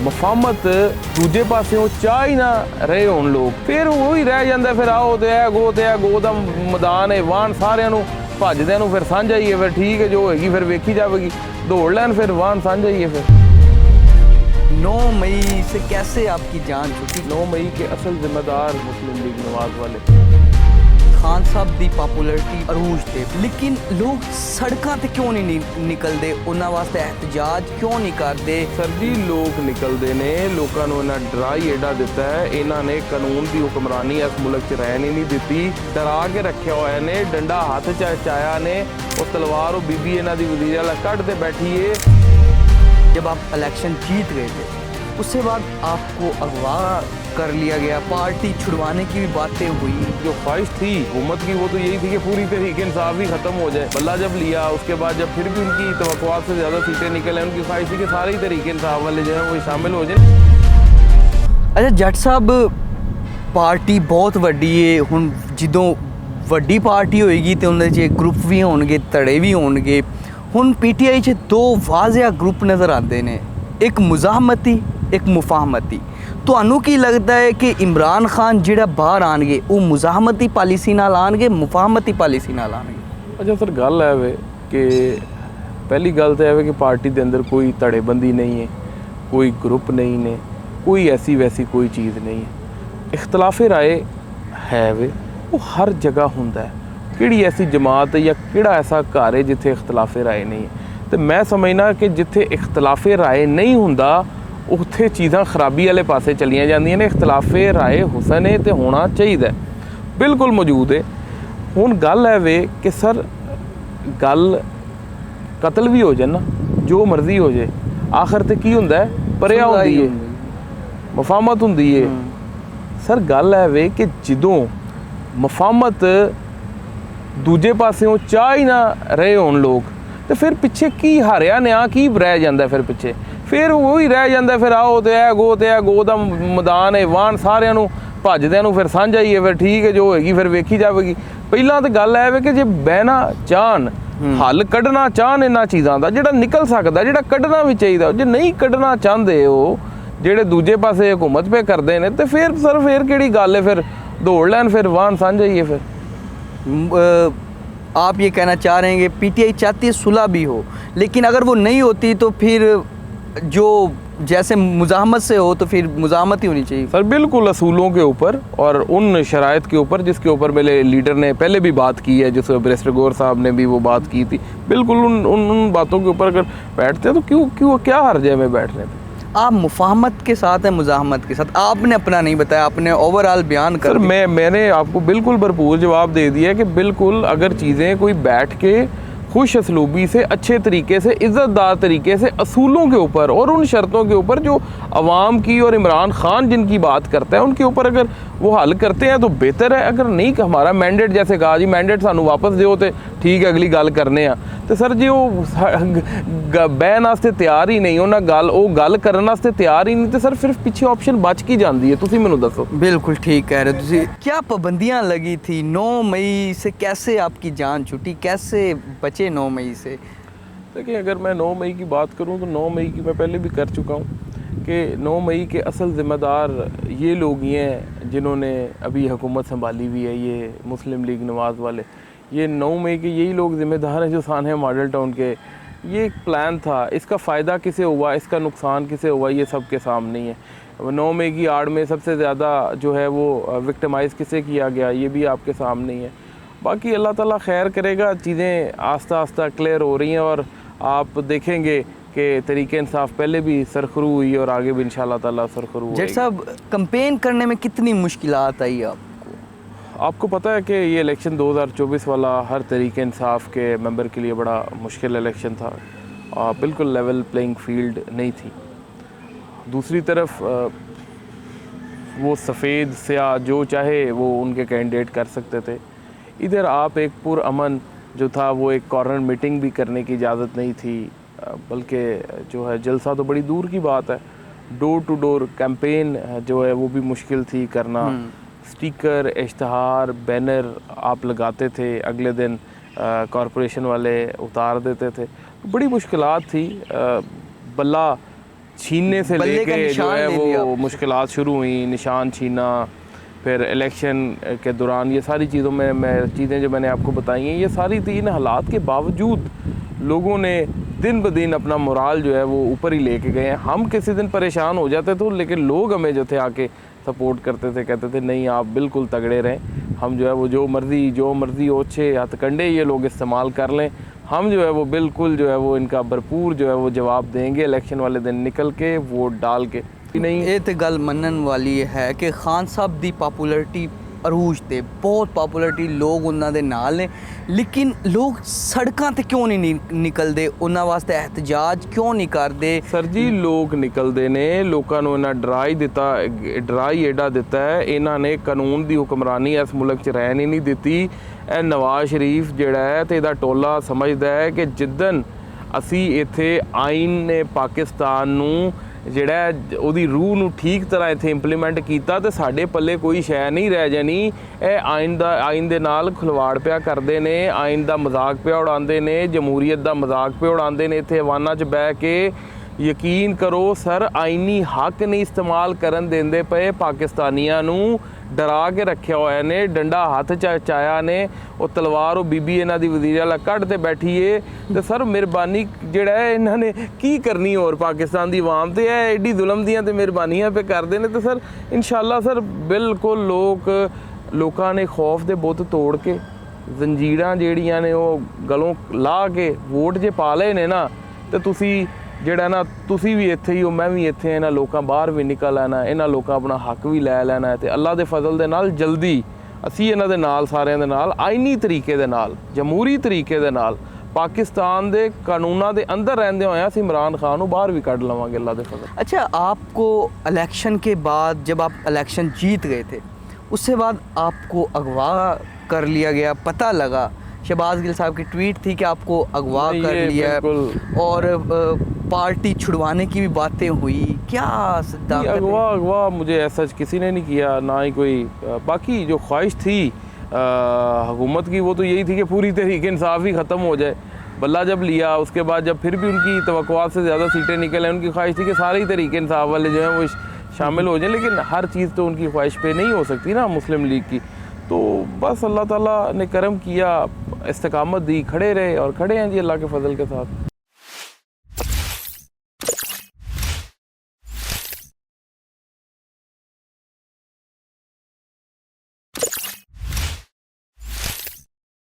ਮਫਾਹਮਤ ਦੂਜੇ ਪਾਸਿਓਂ ਚਾਹ ਹੀ ਨਾ ਰਹੇ ਹੋਣ ਲੋਕ, ਫਿਰ ਉਹੀ ਰਹਿ ਜਾਂਦਾ। ਫਿਰ ਆਓ ਤੇ ਇਹ ਗੋ ਦਾ ਮੈਦਾਨ ਹੈ, ਵਾਹਨ ਸਾਰਿਆਂ ਨੂੰ ਭੱਜਦਿਆਂ ਨੂੰ ਫਿਰ ਸਾਂਝਾ ਹੀ ਹੈ। ਫਿਰ ਠੀਕ ਹੈ, ਜੋ ਹੋਏਗੀ ਫਿਰ ਵੇਖੀ ਜਾਵੇਗੀ, दौड़ लें फिर वाहन साझा ही है। फिर 9 मई से कैसे आपकी जान छुटी? 9 मई के असल जिम्मेदार मुस्लिम लीग नवाज वाले खान साहब की पॉपुलैरिटी अरूज थे, लेकिन लोग सड़कों ते क्यों नहीं निकलते? उन्होंने वास्ते एहतजाज क्यों नहीं करते? सर जी लोग निकलते ने, लोगों को इन्ना डरा ही एडा दिता है। इन्होंने कानून की हुक्मरानी इस मुल्क च रहन ही नहीं दी, डरा के रखे हुए ने, डंडा हाथ च चाया ने, और तलवार और बीबी इन्हों की वजीर वाला कट के बैठी है। जब आप इलेक्शन जीत गए थे उसके बाद आपको अगवा कर लिया गया, पार्टी छुड़वाने की भी बातें हुई। जो ख्वाहिश थी हुकूमत की वो तो यही थी कि पूरी तरीके इंसाफ भी ख़त्म हो जाए। बल्ला जब लिया उसके बाद जब फिर भी उनकी तवक्कुआत से ज़्यादा सीटें निकले, उनकी ख्वाहिश थी कि सारे ही तरीके इंसाफ वाले जो हैं वो शामिल हो जाए। अच्छा जट साहब, पार्टी बहुत वड्डी है, हुण जदों वड्डी पार्टी होएगी तो उन्हें च ग्रुप भी होणगे, धड़े भी होणगे। हुण PTI च 2 वाज़िया ग्रुप नज़र आते हैं, एक मुज़ाहमती एक मुफाहमती। ਤੁਹਾਨੂੰ ਕੀ लगता है कि इमरान खान ਜਿਹੜਾ ਬਾਹਰ ਆਣਗੇ ਉਹ ਮੁਜ਼ਾਹਮਤੀ ਪਾਲਿਸੀ ਨਾਲ ਆਣਗੇ, ਮੁਫਾਹਮਤੀ ਪਾਲਿਸੀ ਨਾਲ ਆਣਗੇ? अच्छा सर गल है वे कि पहली गल तो है कि पार्टी के अंदर कोई धड़ेबंदी नहीं है, कोई ग्रुप नहीं ने, कोई ऐसी वैसी कोई चीज़ नहीं है। इख्तलाफ राय है वे वो हर जगह होंदा है। किहड़ी ऐसी जमात या किहड़ा ऐसा घर है जिथे इख्तलाफ राय नहीं है? तो मैं समझना कि जिथे इख्तलाफ राय नहीं होंदा उत्थे चीज़ां खराबी वाले पासे चलियां जांदियां ने। इख्तलाफ राय हुसन है तो होना चाहिए, बिल्कुल मौजूद है। हुण गल है वे कि सर गल कतल भी हो जाए ना, जो मर्जी हो जाए, आखिर ते की हुंदा है? परिया हुंदी है, मफाहमत हुंदी है। सर गल है वे कि जदों मफाहमत दूजे पासियों चाह ही ना रहे होण लोग, तो फिर पिछे की हारिया न्या की रह जाता? फिर वही रह जाता। फिर आओ तो ये गो का मैदान है, वाहन सारिਆਂ ਨੂੰ ਭੱਜਦਿਆਂ ਨੂੰ ਫਿਰ ਸਾਂਝਾ ਹੀ ਹੈ। ਫਿਰ ठीक है, जो होएगी फिर ਵੇਖੀ ਜਾਵੇਗੀ। ਪਹਿਲਾਂ ਤਾਂ ਗੱਲ ਹੈ ਕਿ ਜੇ ਬਹਿਣਾ ਚਾਹਣ, ਹੱਲ ਕੱਢਣਾ ਚਾਹਣ ਇਹਨਾਂ ਚੀਜ਼ਾਂ ਦਾ, ਜਿਹੜਾ ਨਿਕਲ ਸਕਦਾ, ਜਿਹੜਾ ਕੱਢਣਾ ਵੀ ਚਾਹੀਦਾ, ਜੇ ਨਹੀਂ ਕੱਢਣਾ ਚਾਹੁੰਦੇ ਉਹ ਜਿਹੜੇ ਦੂਜੇ ਪਾਸੇ ਹਕੂਮਤ ਪੇ ਕਰਦੇ ਨੇ, ਤੇ ਫਿਰ ਸਰ ਫਿਰ ਕਿਹੜੀ ਗੱਲ ਹੈ? ਫਿਰ ਦੌੜ ਲੈਣ, ਫਿਰ ਵਾਹਨ ਸਾਂਝਾ ਹੀ ਹੈ। ਫਿਰ आप ये कहना चाह रहे हैं कि PTI चाहती है सुलह भी हो, लेकिन अगर वो नहीं होती तो फिर जो जैसे मुज़ाहमत से हो तो फिर मुज़ाहमत ही होनी चाहिए? सर बिल्कुल असूलों के ऊपर और उन शराइत के ऊपर जिसके ऊपर मेरे लीडर ने पहले भी बात की है, जिस बैरिस्टर गौर साहब ने भी वो बात की थी, बिल्कुल उन बातों के ऊपर अगर बैठते हैं तो क्यों क्या हर्ज है में बैठने पे? आप मुफाहमत के साथ हैं, मुज़ाहमत के साथ? आपने अपना नहीं बताया, आपने ओवरऑल बयान कर। सर मैंने आपको बिल्कुल भरपूर जवाब दे दिया कि बिल्कुल अगर चीज़ें कोई बैठ के खुश असलूबी से, अच्छे तरीके से, इज़्ज़तदार तरीके से, असूलों के ऊपर और उन शर्तों के ऊपर जो अवाम की और इमरान खान जिनकी बात करता है उनके ऊपर अगर वो हल करते हैं तो बेहतर है। अगर नहीं, हमारा मैंडेट जैसे कहा जी मैंडेट सानू वापस दो तो ठीक है, अगली गल करने तो सर जी वो बहन वास्ते तैयार ही नहीं, उन्हें गल करने वास्ते तैयार ही नहीं, तो सर फिर पीछे ऑप्शन बच की जाती है। तुसी मैनू दसो। बिल्कुल ठीक कह रहे हो तुसी। क्या पाबंदियाँ लगी थी 9 मई से? कैसे आपकी जान छुटी, कैसे बचे 9 मई से? देखिए अगर मैं 9 मई की बात करूं तो 9 मई की मैं पहले भी कर चुका हूं कि 9 मई के असल ज़िम्मेदार ये लोग ही हैं जिन्होंने अभी हुकूमत संभाली हुई है, ये मुस्लिम लीग नवाज वाले। ये 9 मई के यही लोग ज़िम्मेदार हैं जो सानहा मॉडल टाउन के। ये एक प्लान था, इसका फ़ायदा किसे हुआ, इसका नुकसान किसे हुआ, ये सब के सामने ही है। 9 मई की आड़ में सबसे ज़्यादा जो है वो विक्टिमाइज़ किसे किया गया, ये भी आपके सामने ही है। बाकी अल्लाह ताला खैर करेगा, चीज़ें आस्ता आस्ता क्लियर हो रही हैं और आप देखेंगे कि तरीके इंसाफ पहले भी सरखरू हुई और आगे भी इंशाल्लाह ताला सरखरू होगी। जट साहब कैंपेन करने में कितनी मुश्किलात आई आपको? आपको पता है कि ये इलेक्शन 2024 वाला हर तरीके इंसाफ के मेंबर के लिए बड़ा मुश्किल इलेक्शन था, बिल्कुल लेवल प्लेइंग फील्ड नहीं थी। दूसरी तरफ वो सफ़ेद स्याह जो चाहे वो उनके कैंडिडेट कर सकते थे। इधर आप एक पुरअमन जो था वो एक कॉर्नर मीटिंग भी करने की इजाज़त नहीं थी, बल्कि जो है जलसा तो बड़ी दूर की बात है, डोर टू डोर कैंपेन जो है वो भी मुश्किल थी करना। स्टिकर, इश्तहार, बैनर आप लगाते थे, अगले दिन कॉरपोरेशन वाले उतार देते थे, बड़ी मुश्किलात थी। बल्ला छीनने से बल्ले का लेके जो निशान है ले लिया। वो मुश्किलात शुरू हुई, निशान छीना, फिर इलेक्शन के दौरान ये सारी चीज़ों में चीज़ें जो मैंने आपको बताई हैं, ये सारी थी। इन हालात के बावजूद लोगों ने दिन ब दिन अपना मोराल जो है वो ऊपर ही लेके गए हैं। हम किसी दिन परेशान हो जाते थे, लेकिन लोग हमें जो थे आके सपोर्ट करते थे, कहते थे नहीं आप बिल्कुल तगड़े रहें, हम जो है वो जो मर्ज़ी ओछे हथकंडे ये लोग इस्तेमाल कर लें, हम जो है वो बिल्कुल जो है वो इनका भरपूर जो है वो जवाब देंगे इलेक्शन वाले दिन निकल के वोट डाल के। नहीं ਇਹ ਤੇ ਗੱਲ ਮੰਨਣ ਵਾਲੀ ਹੈ ਕਿ ਖਾਨ ਸਾਹਿਬ ਦੀ ਪਪੂਲੈਰਿਟੀ ਅਰੂਜ ਤੇ ਬਹੁਤ ਪਪੂਲੈਰਿਟੀ ਲੋਕ ਉਹਨਾਂ ਦੇ ਨਾਲ ਨੇ, ਲੇਕਿਨ ਲੋਕ ਸੜਕਾਂ ਤੇ ਕਿਉਂ ਨਹੀਂ ਨਿਕਲਦੇ, ਉਹਨਾਂ ਵਾਸਤੇ ਇhtਜਾਜ ਕਿਉਂ ਨਹੀਂ ਕਰਦੇ? ਸਰ ਜੀ ਲੋਕ ਨਿਕਲਦੇ ਨੇ, ਲੋਕਾਂ ਨੂੰ ਇਹਨਾਂ ਡਰਾ ਹੀ ਦਿੱਤਾ, ਡਰਾ ਹੀ ਏਡਾ ਦਿੱਤਾ ਹੈ। ਇਹਨਾਂ ਨੇ ਕਾਨੂੰਨ ਦੀ ਹੁਕਮਰਾਨੀ ਇਸ ਮੁਲਕ 'ਚ ਰਹਿਣ ਹੀ ਨਹੀਂ ਦਿੱਤੀ। ਇਹ ਨਵਾਜ਼ ਸ਼ਰੀਫ ਜਿਹੜਾ ਹੈ ਤੇ ਇਹਦਾ ਟੋਲਾ ਸਮਝਦਾ ਹੈ ਕਿ ਜਿੱਦਣ ਅਸੀਂ ਇੱਥੇ ਆਈਨ ਨੇ ਪਾਕਿਸਤਾਨ ਨੂੰ ਜਿਹੜਾ ਉਹਦੀ ਰੂਹ ਨੂੰ ਠੀਕ ਤਰ੍ਹਾਂ ਇੱਥੇ ਇੰਪਲੀਮੈਂਟ ਕੀਤਾ ਤੇ ਸਾਡੇ ਪੱਲੇ ਕੋਈ ਸ਼ੈ ਨਹੀਂ ਰਹਿ ਜਾਣੀ। ਇਹ ਆਇਨ ਦੇ ਨਾਲ ਖਿਲਵਾੜ ਪਿਆ ਕਰਦੇ ਨੇ, ਆਇਨ ਦਾ ਮਜ਼ਾਕ ਪਿਆ ਉਡਾਉਂਦੇ ਨੇ, ਜਮਹੂਰੀਅਤ ਦਾ ਮਜ਼ਾਕ ਪਿਆ ਉਡਾਉਂਦੇ ਨੇ ਇੱਥੇ ਵਾਨਾਂ 'ਚ ਬਹਿ ਕੇ। ਯਕੀਨ ਕਰੋ ਸਰ, ਆਇਨੀ ਹੱਕ ਨਹੀਂ ਇਸਤੇਮਾਲ ਕਰਨ ਦਿੰਦੇ ਪਏ, ਪਾਕਿਸਤਾਨੀਆਂ ਨੂੰ ਡਰਾ ਕੇ ਰੱਖਿਆ ਹੋਇਆ ਨੇ, ਡੰਡਾ ਹੱਥ 'ਚ ਚਾਇਆ ਨੇ, ਉਹ ਤਲਵਾਰ ਉਹ ਬੀਬੀ ਇਹਨਾਂ ਦੀ ਵਜ਼ੀਰ ਆਲਾ ਕੱਢ ਤੇ ਬੈਠੀ ਏ। ਤੇ ਸਰ ਮਿਹਰਬਾਨੀ ਜਿਹੜਾ ਹੈ ਇਹਨਾਂ ਨੇ ਕੀ ਕਰਨੀ ਹੋਰ ਪਾਕਿਸਤਾਨ ਦੀ ਆਵਾਮ ਤੇ, ਇਹ ਐਡੀ ਜ਼ੁਲਮ ਦੀਆਂ ਤੇ ਮਿਹਰਬਾਨੀਆਂ ਪੇ ਕਰਦੇ ਨੇ। ਤੇ ਸਰ ਇਨਸ਼ਾਅੱਲਾ ਸਰ ਬਿਲਕੁਲ ਲੋਕਾਂ ਨੇ ਖੌਫ ਦੇ ਬੁੱਤ ਤੋੜ ਕੇ ਜ਼ੰਜੀਰਾਂ ਜਿਹੜੀਆਂ ਨੇ ਉਹ ਗਲੋਂ ਲਾਹ ਕੇ ਵੋਟ ਜੇ ਪਾ ਲਏ ਨੇ ਨਾ, ਤੇ ਤੁਸੀਂ ਜਿਹੜਾ ਨਾ ਤੁਸੀਂ ਵੀ ਇੱਥੇ ਹੀ ਹੋ, ਮੈਂ ਵੀ ਇੱਥੇ, ਇਹਨਾਂ ਲੋਕਾਂ ਬਾਹਰ ਵੀ ਨਿਕਲ ਆਣਾ, ਇਹਨਾਂ ਲੋਕਾਂ ਆਪਣਾ ਹੱਕ ਵੀ ਲੈ ਲੈਣਾ। ਤੇ ਅੱਲਾ ਦੇ ਫਜ਼ਲ ਦੇ ਨਾਲ ਜਲਦੀ ਅਸੀਂ ਇਹਨਾਂ ਦੇ ਨਾਲ, ਸਾਰਿਆਂ ਦੇ ਨਾਲ ਆਈਨੀ ਤਰੀਕੇ ਦੇ ਨਾਲ, ਜਮਹੂਰੀ ਤਰੀਕੇ ਦੇ ਨਾਲ, ਪਾਕਿस्तान ਦੇ ਕਾਨੂੰਨਾਂ ਦੇ ਅੰਦਰ ਰਹਿੰਦੇ ਹੋਏ ਅਸੀਂ इमरान खान ਨੂੰ ਬਾਹਰ ਵੀ ਕੱਢ ਲਵਾਂਗੇ ਅੱਲਾ ਦੇ फजल। अच्छा, आपको इलेक्शन के बाद जब आप इलेक्शन जीत गए थे, उससे बाद आपको अगवा कर लिया गया, पता लगा शहबाज गिल साहब की ट्वीट थी कि आपको अगवा कर लिया और पार्टी छुड़वाने की भी बातें हुई, क्या अगवा मुझे ऐसा किसी ने नहीं किया, ना ही कोई। बाकी जो ख्वाहिश थी हुकूमत की वो तो यही थी कि पूरी तरीके इंसाफ ही ख़त्म हो जाए। बल्ला जब लिया उसके बाद जब फिर भी उनकी तवक्कुआत से ज़्यादा सीटें निकल आए, उनकी ख्वाहिश थी कि सारे ही तरीके इंसाफ वाले जो हैं वो शामिल हो जाएं, लेकिन हर चीज़ तो उनकी ख्वाहिश पे नहीं हो सकती ना मुस्लिम लीग की। तो बस अल्लाह ताला ने करम किया, इस्तिकामत दी, खड़े रहे और खड़े हैं जी अल्लाह के फजल के साथ।